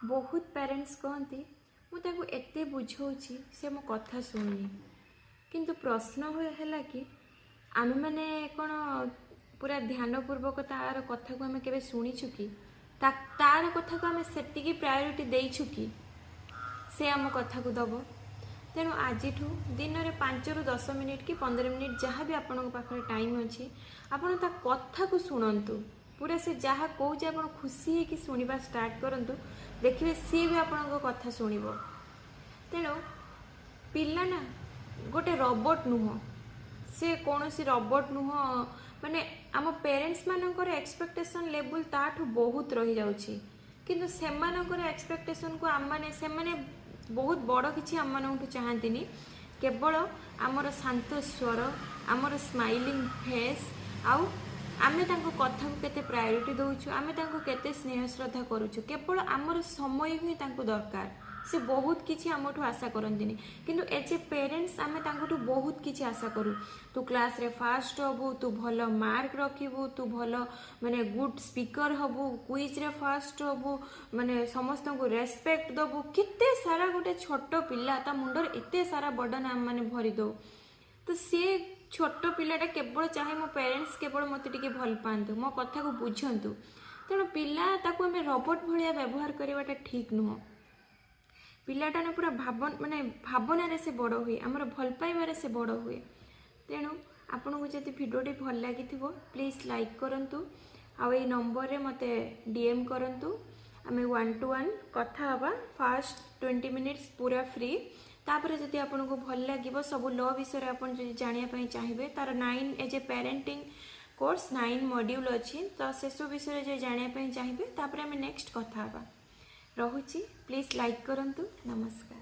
बहुत पेरेंट्स कहती मुझे एते बुझाऊँगी से मो कथा शुणुनी किंतु प्रश्न है कि आम मैंने कौन पूरा ध्यानपूर्वक तार कथा को आम के शुणीचु कि तार कथा को आम से प्रायोरिटी देचु कि से आम कथा को दब तेणु आज दिन में 5 ରୁ 10 मिनिट कि 15 मिनिट जहाँ भी आपण पाखे टाइम अच्छी आपण ता कथा को शुणु पूरा से जहाँ कहे आप खुशी है कि शुणा स्टार्ट करूँ देखिए सी भी आपण कथा शुणव तेणु पिला ना गोटे रोबोट नुह से कौन सी रोबोट नुह माने आम पेरेंट्स मानकर एक्सपेक्टेशन लेवल ताठू बहुत रही जाउछि किंतु सेमानकर एक्सपेक्टेशन को आम माने से माने बहुत बड़ किछि आम मानठू चाहंतिनी केवल आमर शांत स्वर आमर स्माइलिंग फेस आउ आमे तांको कथा को केते प्रायोरिटी दउछु आमे तांको केते स्नेह श्रद्धा करूछु केवल आमर समय ही तांको दरकार से बहुत किछि आमठू आशा करंतिनी किंतु एज ए पेरेंट्स आमे तांकोठू बहुत किछि आशा करू तू क्लास रे फास्ट हबु तू भलो मार्क रखिबु तू भलो माने गुड स्पीकर हबु क्विज रे फास्ट हबु माने समस्त को रेस्पेक्ट दबु किते सारा गोटे छोट पिला ता मुंडर एते सारा बर्डन आम माने भरी दो तो से छोट पिलाटा केवल चाहे मो पेरेंट्स केवल मत टिके भल पांतु मो कथा को बुझंतु तेणु पिला ताको आमे रोबोट भलिया व्यवहार करवाटा ठीक नुह पिलाटा ना पूरा माने भावना से बड़ हुए आमर भल पाइबार से बड़ हुए तेणु आपन को जब भिडियोटी भल लगी प्लीज लाइक करूँ आउ ये नंबर रे मते डीएम करूँ आम 1 to 1 कथा हवा फास्ट 20 मिनिट्स पूरा फ्री तापर जदि आपन को भल लगे सब लॉ विषय आपन जदि जानिया चाहिए तार 9 age a parenting course 9 module अच्छी तो से सब विषय जो जानिया चाहिए तापर आम नेक्स्ट कथा हवा रहुची प्लीज लाइक करंतु नमस्कार।